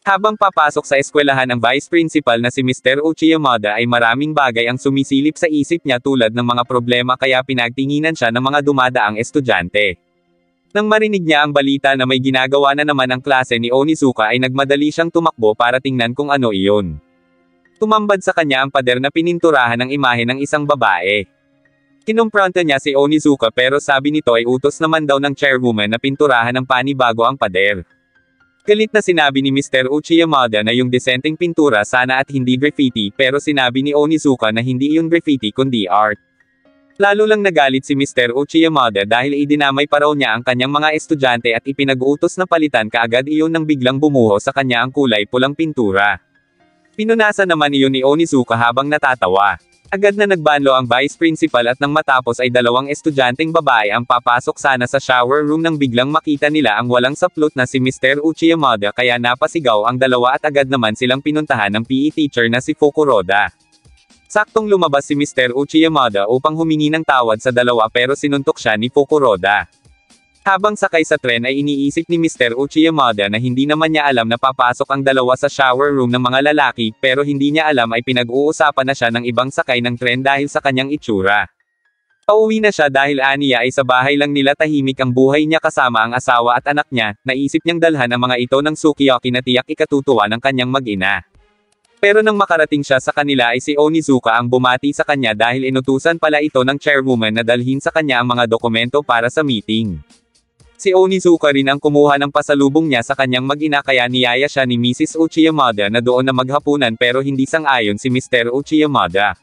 Habang papasok sa eskwelahan ang vice principal na si Mr. Uchiyamada ay maraming bagay ang sumisilip sa isip niya tulad ng mga problema kaya pinagtinginan siya ng mga dumadaang estudyante. Nang marinig niya ang balita na may ginagawa na naman ang klase ni Onizuka ay nagmadali siyang tumakbo para tingnan kung ano iyon. Tumambad sa kanya ang pader na pininturahan ng imahe ng isang babae. Kinumpronta niya si Onizuka pero sabi nito ay utos naman daw ng chairwoman na pinturahan ng panibago ang pader. Galit na sinabi ni Mr. Uchiyamada na yung disenteng pintura sana at hindi graffiti pero sinabi ni Onizuka na hindi iyon graffiti kundi art. Lalo lang nagalit si Mr. Uchiyamada dahil idinamay pa raw niya ang kanyang mga estudyante at ipinag-utos na palitan kaagad iyon nang biglang bumuho sa kanya ang kulay pulang pintura. Pinunasan naman iyon ni Onizuka habang natatawa. Agad na nagbanlo ang vice principal at nang matapos ay dalawang estudyanteng babae ang papasok sana sa shower room nang biglang makita nila ang walang saplot na si Mr. Uchiyamada kaya napasigaw ang dalawa at agad naman silang pinuntahan ng PE teacher na si Fukuroda. Saktong lumabas si Mr. Uchiyamada upang humingi ng tawad sa dalawa pero sinuntok siya ni Fukuroda. Habang sakay sa tren ay iniisip ni Mr. Uchiyamada na hindi naman niya alam na papasok ang dalawa sa shower room ng mga lalaki pero hindi niya alam ay pinag-uusapan na siya ng ibang sakay ng tren dahil sa kanyang itsura. Pauwi na siya dahil aniya ay sa bahay lang nila tahimik ang buhay niya kasama ang asawa at anak niya, naisip niyang dalhan ang mga ito ng sukiyaki na tiyak ikatutuwa ng kanyang mag-ina. Pero nang makarating siya sa kanila ay si Onizuka ang bumati sa kanya dahil inutusan pala ito ng chairwoman na dalhin sa kanya ang mga dokumento para sa meeting. Si Onizuka rin ang kumuha ng pasalubong niya sa kanyang mag-ina kaya niyaya siya ni Mrs. Uchiyamada na doon na maghapunan pero hindi sang-ayon si Mr. Uchiyamada.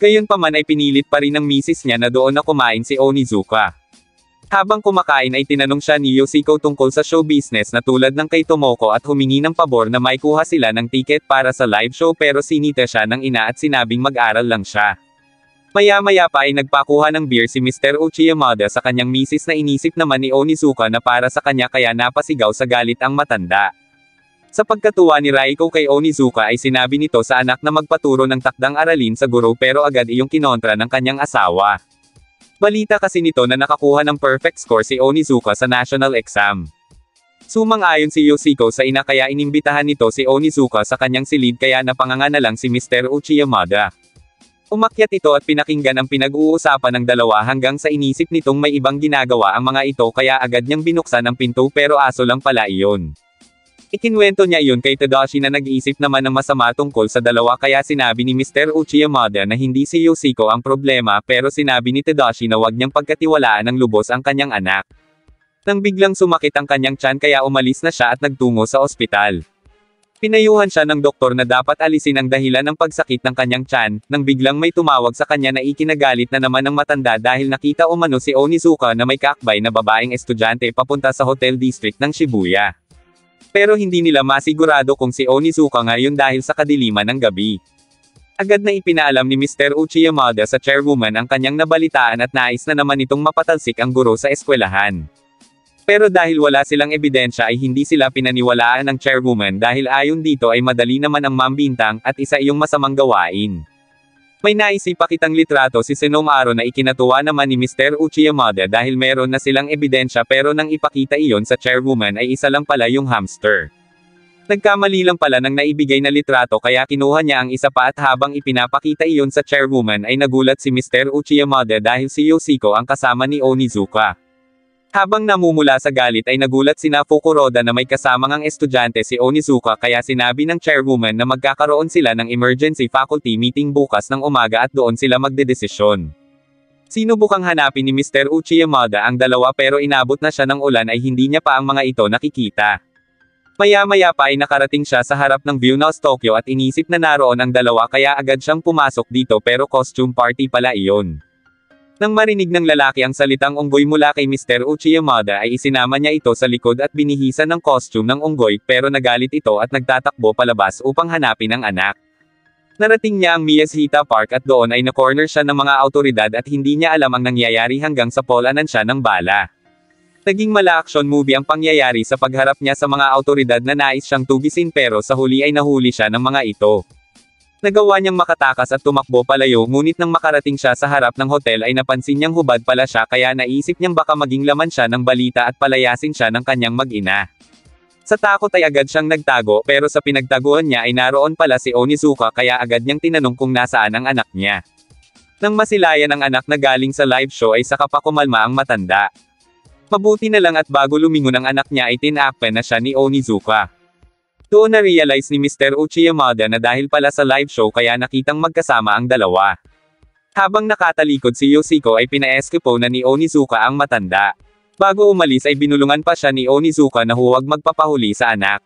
Gayunpaman ay pinilit pa rin ng misis niya na doon na kumain si Onizuka. Habang kumakain ay tinanong siya ni Yoshiko tungkol sa show business na tulad ng kay Tomoko at humingi ng pabor na may kuha sila ng ticket para sa live show pero sinita siya ng ina at sinabing mag-aral lang siya. Maya-maya pa ay nagpakuha ng beer si Mr. Uchiyamada sa kanyang misis na inisip naman ni Onizuka na para sa kanya kaya napasigaw sa galit ang matanda. Sa pagkatuwa ni Raiko kay Onizuka ay sinabi nito sa anak na magpaturo ng takdang aralin sa guro pero agad iyong kinontra ng kanyang asawa. Balita kasi nito na nakakuha ng perfect score si Onizuka sa national exam. Sumang-ayon si Yoshiko sa ina kaya inimbitahan nito si Onizuka sa kanyang silid kaya napanganga na lang si Mr. Uchiyamada. Umakyat ito at pinakinggan ang pinag-uusapan ng dalawa hanggang sa inisip nitong may ibang ginagawa ang mga ito kaya agad niyang binuksan ang pinto pero aso lang pala iyon. Ikinwento niya iyon kay Tadashi na nag-iisip naman ng masama tungkol sa dalawa kaya sinabi ni Mr. Uchiyamada na hindi si Yoshiko ang problema pero sinabi ni Tadashi na wag niyang pagkatiwalaan ng lubos ang kanyang anak. Nang biglang sumakit ang kanyang tiyan kaya umalis na siya at nagtungo sa ospital. Pinayuhan siya ng doktor na dapat alisin ang dahilan ng pagsakit ng kanyang tiyan, nang biglang may tumawag sa kanya na ikinagalit na naman ng matanda dahil nakita umano si Onizuka na may kaakbay na babaeng estudyante papunta sa hotel district ng Shibuya. Pero hindi nila masigurado kung si Onizuka ngayon dahil sa kadiliman ng gabi. Agad na ipinaalam ni Mr. Uchiyamada sa chairwoman ang kanyang nabalitaan at nais na naman itong mapatalsik ang guro sa eskwelahan. Pero dahil wala silang ebidensya ay hindi sila pinaniwalaan ng chairwoman dahil ayon dito ay madali naman ang mambintang at isa iyong masamang gawain. May naisipa kitang litrato si Senomaro na ikinatuwa naman ni Mr. Uchiyamada dahil meron na silang ebidensya pero nang ipakita iyon sa chairwoman ay isa lang pala yung hamster. Nagkamali lang pala ng naibigay na litrato kaya kinuha niya ang isa pa at habang ipinapakita iyon sa chairwoman ay nagulat si Mr. Uchiyamada dahil si Yoshiko ang kasama ni Onizuka. Habang namumula sa galit ay nagulat sina Fukuroda na may kasamang ang estudyante si Onizuka kaya sinabi ng chairwoman na magkakaroon sila ng emergency faculty meeting bukas ng umaga at doon sila magdedesisyon. Sinubukang hanapin ni Mr. Uchiyamada ang dalawa pero inabot na siya ng ulan ay hindi niya pa ang mga ito nakikita. Maya-maya pa ay nakarating siya sa harap ng Viewhouse Tokyo at inisip na naroon ang dalawa kaya agad siyang pumasok dito pero costume party pala iyon. Nang marinig ng lalaki ang salitang unggoy mula kay Mr. Uchiyamada ay isinama niya ito sa likod at binihisan ng costume ng unggoy pero nagalit ito at nagtatakbo palabas upang hanapin ang anak. Narating niya ang Miyashita Park at doon ay na-corner siya ng mga autoridad at hindi niya alam ang nangyayari hanggang sa polanan siya ng bala. Naging mala-action movie ang pangyayari sa pagharap niya sa mga autoridad na nais siyang tugisin pero sa huli ay nahuli siya ng mga ito. Nagawa niyang makatakas at tumakbo palayo ngunit nang makarating siya sa harap ng hotel ay napansin niyang hubad pala siya kaya naisip niyang baka maging laman siya ng balita at palayasin siya ng kanyang mag-ina. Sa takot ay agad siyang nagtago pero sa pinagtaguan niya ay naroon pala si Onizuka kaya agad niyang tinanong kung nasaan ang anak niya. Nang masilayan ang anak na galing sa live show ay saka pa kumalma ang matanda. Mabuti na lang at bago lumingon ang anak niya ay tinakpan na siya ni Onizuka. Doon na-realize ni Mr. Uchiyamada na dahil pala sa live show kaya nakitang magkasama ang dalawa. Habang nakatalikod si Yoshiko ay pina-escapo na ni Onizuka ang matanda. Bago umalis ay binulungan pa siya ni Onizuka na huwag magpapahuli sa anak.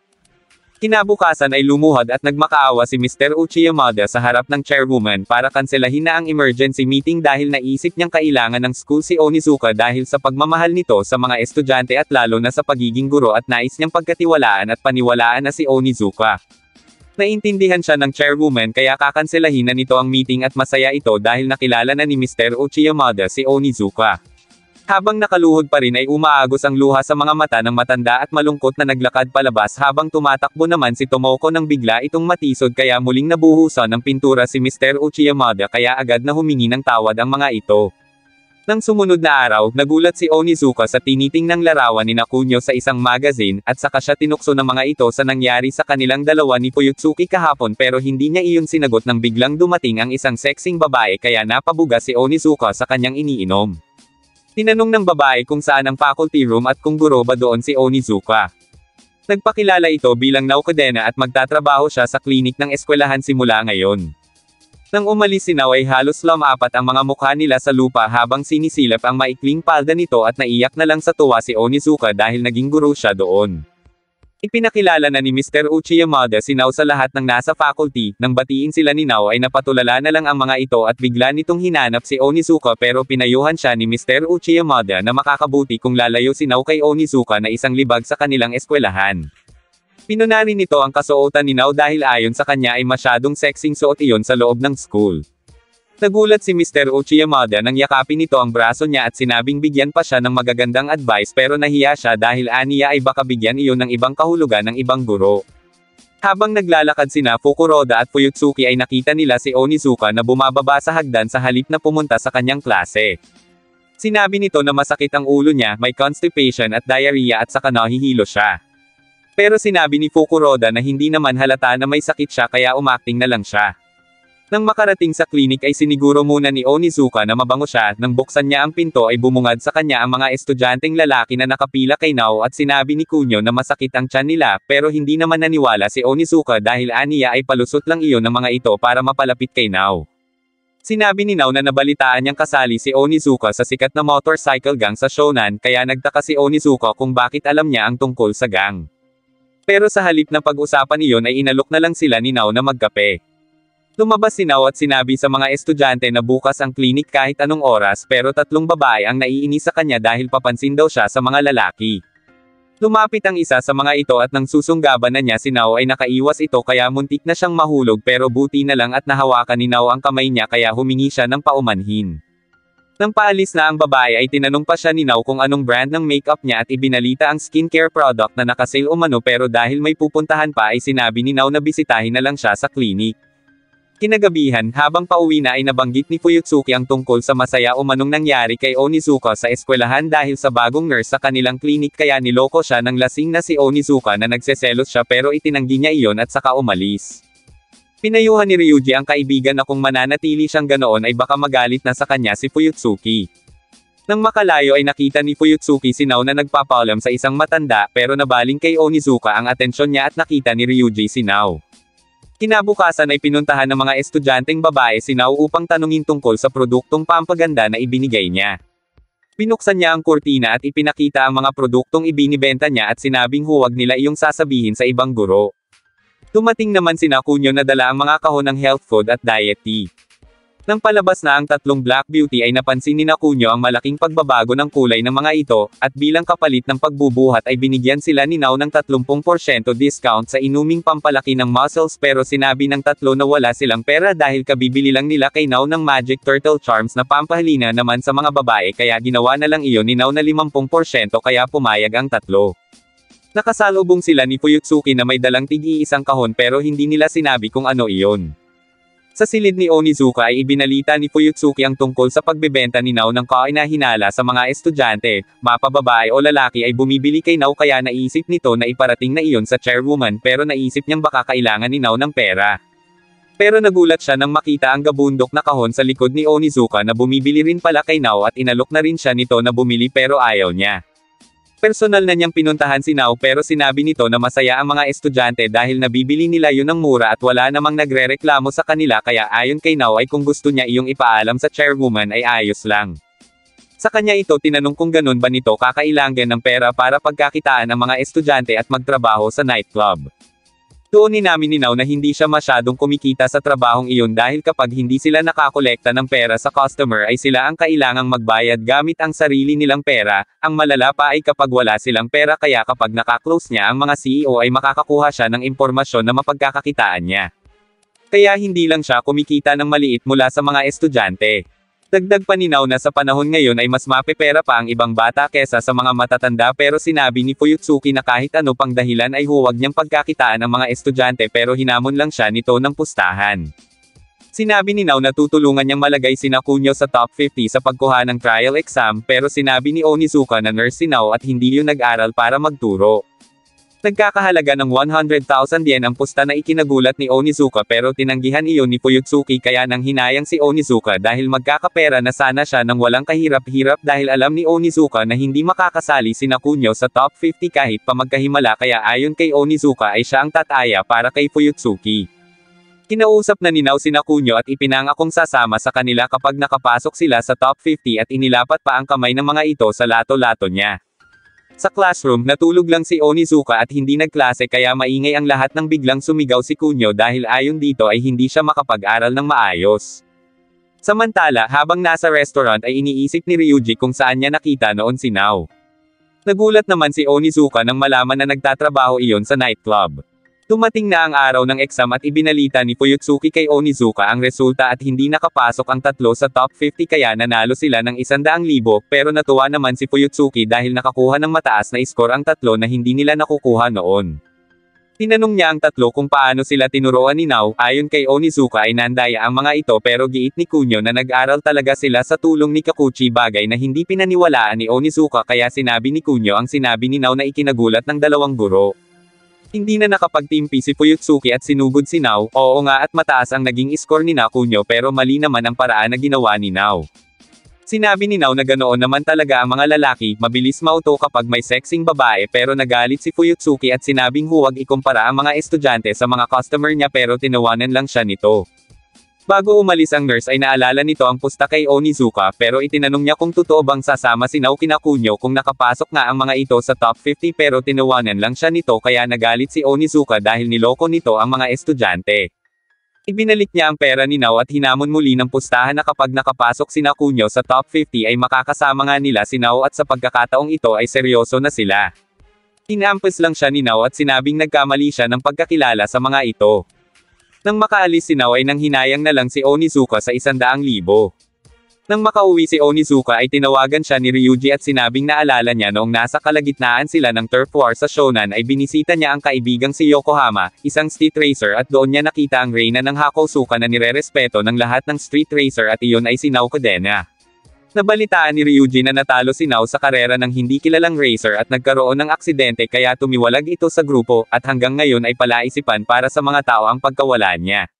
Kinabukasan ay lumuhad at nagmakaawa si Mr. Uchiyamada sa harap ng chairwoman para kanselahin na ang emergency meeting dahil naisip niyang kailangan ng school si Onizuka dahil sa pagmamahal nito sa mga estudyante at lalo na sa pagiging guro at nais niyang pagkatiwalaan at paniwalaan na si Onizuka. Naintindihan siya ng chairwoman kaya kakanselahin na nito ang meeting at masaya ito dahil nakilala na ni Mr. Uchiyamada si Onizuka. Habang nakaluhod pa rin ay umaagos ang luha sa mga mata ng matanda at malungkot na naglakad palabas habang tumatakbo naman si Tomoko nang bigla itong matisod kaya muling nabuhusan ng pintura si Mr. Uchiyamada kaya agad na humingi ng tawad ang mga ito. Nang sumunod na araw, nagulat si Onizuka sa tinitingnang larawan ni Nakunyo sa isang magazine at saka siya tinukso ng mga ito sa nangyari sa kanilang dalawa ni Fuyutsuki kahapon pero hindi niya iyon sinagot nang biglang dumating ang isang sexing babae kaya napabuga si Onizuka sa kanyang iniinom. Tinanong ng babae kung saan ang faculty room at kung guro ba doon si Onizuka. Nagpakilala ito bilang Naokudena at magtatrabaho siya sa klinik ng eskwelahan simula ngayon. Nang umalis si Nao ay halos lumapat ang mga mukha nila sa lupa habang sinisilap ang maikling palda nito at naiyak na lang sa tuwa si Onizuka dahil naging guro siya doon. Ipinakilala na ni Mr. Uchiyamada si Nao sa lahat ng nasa faculty, nang batiin sila ni Nao ay napatulala na lang ang mga ito at bigla nitong hinanap si Onizuka pero pinayuhan siya ni Mr. Uchiyamada na makakabuti kung lalayo si Nao kay Onizuka na isang libag sa kanilang eskwelahan. Pinunari nito ang kasuotan ni Nao dahil ayon sa kanya ay masyadong sexing suot iyon sa loob ng school. Nagulat si Mr. Uchiyamada nang yakapin nito ang braso niya at sinabing bigyan pa siya ng magagandang advice pero nahiya siya dahil aniya ay baka bigyan iyon ng ibang kahulugan ng ibang guro. Habang naglalakad sina Fukuroda at Fuyutsuki ay nakita nila si Onizuka na bumababa sa hagdan sa halip na pumunta sa kanyang klase. Sinabi nito na masakit ang ulo niya, may constipation at diarrhea at saka nahihilo siya. Pero sinabi ni Fukuroda na hindi naman halata na may sakit siya kaya umakting na lang siya. Nang makarating sa klinik ay siniguro muna ni Onizuka na mabango siya, nang buksan niya ang pinto ay bumungad sa kanya ang mga estudyanteng lalaki na nakapila kay Nao at sinabi ni Kunyo na masakit ang tiyan nila, pero hindi naman naniwala si Onizuka dahil aniya ay palusot lang iyon ng mga ito para mapalapit kay Nao. Sinabi ni Nao na nabalitaan niyang kasali si Onizuka sa sikat na motorcycle gang sa Shonan kaya nagtaka si Onizuka kung bakit alam niya ang tungkol sa gang. Pero sa halip na pag-usapan iyon ay inalok na lang sila ni Nao na magkape. Lumabas si Nao at sinabi sa mga estudyante na bukas ang klinik kahit anong oras pero tatlong babae ang naiinis sa kanya dahil papansin daw siya sa mga lalaki. Lumapit ang isa sa mga ito at nang susunggaban na niya si Nao ay nakaiwas ito kaya muntik na siyang mahulog pero buti na lang at nahawakan ni Nao ang kamay niya kaya humingi siya ng paumanhin. Nang paalis na ang babae ay tinanong pa siya ni Nao kung anong brand ng makeup niya at ibinalita ang skincare product na nakasale umano pero dahil may pupuntahan pa ay sinabi ni Nao na bisitahin na lang siya sa klinik. Kinagabihan, habang pauwi na ay nabanggit ni Fuyutsuki ang tungkol sa masaya umanong nangyari kay Onizuka sa eskwelahan dahil sa bagong nurse sa kanilang klinik kaya niloko siya ng lasing na si Onizuka na nagseselos siya pero itinanggi niya iyon at saka umalis. Pinayuhan ni Ryuji ang kaibigan na kung mananatili siyang ganoon ay baka magalit na sa kanya si Fuyutsuki. Nang makalayo ay nakita ni Fuyutsuki si Nao na nagpapaalam sa isang matanda pero nabaling kay Onizuka ang atensyon niya at nakita ni Ryuji si Nao. Kinabukasan ay pinuntahan ng mga estudyanteng babae si Nao upang tanungin tungkol sa produktong pampaganda na ibinigay niya. Pinuksan niya ang kurtina at ipinakita ang mga produktong ibinibenta niya at sinabing huwag nila iyong sasabihin sa ibang guro. Dumating naman sina Kunyo na dala ang mga kahon ng health food at diet tea. Nang palabas na ang tatlong Black Beauty ay napansin ni Kunyo ang malaking pagbabago ng kulay ng mga ito, at bilang kapalit ng pagbubuhat ay binigyan sila ni Nao ng 30% discount sa inuming pampalaki ng muscles pero sinabi ng tatlo na wala silang pera dahil kabibili lang nila kay Nao ng Magic Turtle Charms na pampahalina naman sa mga babae kaya ginawa na lang iyon ni Nao na 50% kaya pumayag ang tatlo. Nakasalubong sila ni Fuyutsuki na may dalang tig-iisang kahon pero hindi nila sinabi kung ano iyon. Sa silid ni Onizuka ay ibinalita ni Fuyutsuki ang tungkol sa pagbebenta ni Nao ng kainahinala sa mga estudyante, mapababae o lalaki ay bumibili kay Nao kaya naisip nito na iparating na iyon sa chairwoman pero naisip niyang baka kailangan ni Nao ng pera. Pero nagulat siya nang makita ang gabundok na kahon sa likod ni Onizuka na bumibili rin pala kay Nao at inalok na rin siya nito na bumili pero ayaw niya. Personal na niyang pinuntahan si Nao pero sinabi nito na masaya ang mga estudyante dahil nabibili nila yun ng mura at wala namang nagrereklamo sa kanila kaya ayon kay Nao ay kung gusto niya iyong ipaalam sa chairwoman ay ayos lang. Sa kanya ito tinanong kung ganun ba nito kakailangan ng pera para pagkakitaan ang mga estudyante at magtrabaho sa nightclub. Doon inamin ni Nao na hindi siya masyadong kumikita sa trabahong iyon dahil kapag hindi sila nakakolekta ng pera sa customer ay sila ang kailangang magbayad gamit ang sarili nilang pera, ang malala pa ay kapag wala silang pera kaya kapag nakaklose niya ang mga CEO ay makakakuha siya ng impormasyon na mapagkakakitaan niya. Kaya hindi lang siya kumikita ng maliit mula sa mga estudyante. Dagdag pa ni Nao na sa panahon ngayon ay mas mapepera pa ang ibang bata kesa sa mga matatanda pero sinabi ni Fuyutsuki na kahit ano pang dahilan ay huwag niyang pagkakitaan ang mga estudyante pero hinamon lang siya nito ng pustahan. Sinabi ni Nao na tutulungan niyang malagay sina Kunio sa top 50 sa pagkuha ng trial exam pero sinabi ni Onizuka na nurse si Nao at hindi yun nag-aral para magturo. Nagkakahalaga ng 100,000 yen ang pusta na ikinagulat ni Onizuka pero tinanggihan iyon ni Fuyutsuki kaya nang hinayang si Onizuka dahil magkakapera na sana siya nang walang kahirap-hirap dahil alam ni Onizuka na hindi makakasali sina Kunio sa top 50 kahit pa magkahimala kaya ayon kay Onizuka ay siya ang tataya para kay Fuyutsuki. Kinausap na ni Nao sina Kunio at ipinangakong sasama sa kanila kapag nakapasok sila sa top 50 at inilapat pa ang kamay ng mga ito sa lato-lato niya. Sa classroom, natulog lang si Onizuka at hindi nagklase kaya maingay ang lahat nang biglang sumigaw si Kunio dahil ayon dito ay hindi siya makapag-aral ng maayos. Samantala, habang nasa restaurant ay iniisip ni Ryuji kung saan niya nakita noon si Nao. Nagulat naman si Onizuka nang malaman na nagtatrabaho iyon sa nightclub. Dumating na ang araw ng exam at ibinalita ni Fuyutsuki kay Onizuka ang resulta at hindi nakapasok ang tatlo sa top 50 kaya nanalo sila ng 100,000 pero natuwa naman si Fuyutsuki dahil nakakuha ng mataas na score ang tatlo na hindi nila nakukuha noon. Tinanong niya ang tatlo kung paano sila tinuruan ni Nao, ayon kay Onizuka ay nandaya ang mga ito pero giit ni Kunio na nag-aral talaga sila sa tulong ni Kakuchi bagay na hindi pinaniwalaan ni Onizuka kaya sinabi ni Kunio ang sinabi ni Nao na ikinagulat ng dalawang guro. Hindi na nakapagtimpi si Fuyutsuki at sinugod si Nao, oo nga at mataas ang naging score ni Kunio pero mali naman ang paraan na ginawa ni Nao. Sinabi ni Nao na ganoon naman talaga ang mga lalaki, mabilis mauto kapag may sexing babae pero nagalit si Fuyutsuki at sinabing huwag ikumpara ang mga estudyante sa mga customer niya pero tinawanan lang siya nito. Bago umalis ang nurse ay naalala nito ang pusta kay Onizuka pero itinanong niya kung totoo bang sasama si Nao kina Kunio kung nakapasok nga ang mga ito sa top 50 pero tinawanan lang siya nito kaya nagalit si Onizuka dahil niloko nito ang mga estudyante. Ibinalik niya ang pera ni Nao at hinamon muli ng pustahan na kapag nakapasok sina Kunio sa top 50 ay makakasama nga nila si Nao at sa pagkakataong ito ay seryoso na sila. Inampes lang siya ni Nao at sinabing nagkamali siya ng pagkakilala sa mga ito. Nang makaalis si Nao ay nang hinayang na lang si Onizuka sa 100,000. Nang makauwi si Onizuka ay tinawagan siya ni Ryuji at sinabing naalala niya noong nasa kalagitnaan sila ng turf war sa Shonan ay binisita niya ang kaibigang si Yokohama, isang street racer at doon niya nakita ang reyna ng Hakosuka na nirerespeto ng lahat ng street racer at iyon ay si Nao Kodena. Nabalitaan ni Ryuji na natalo si Nao sa karera ng hindi kilalang racer at nagkaroon ng aksidente kaya tumiwalag ito sa grupo, at hanggang ngayon ay palaisipan para sa mga tao ang pagkawala niya.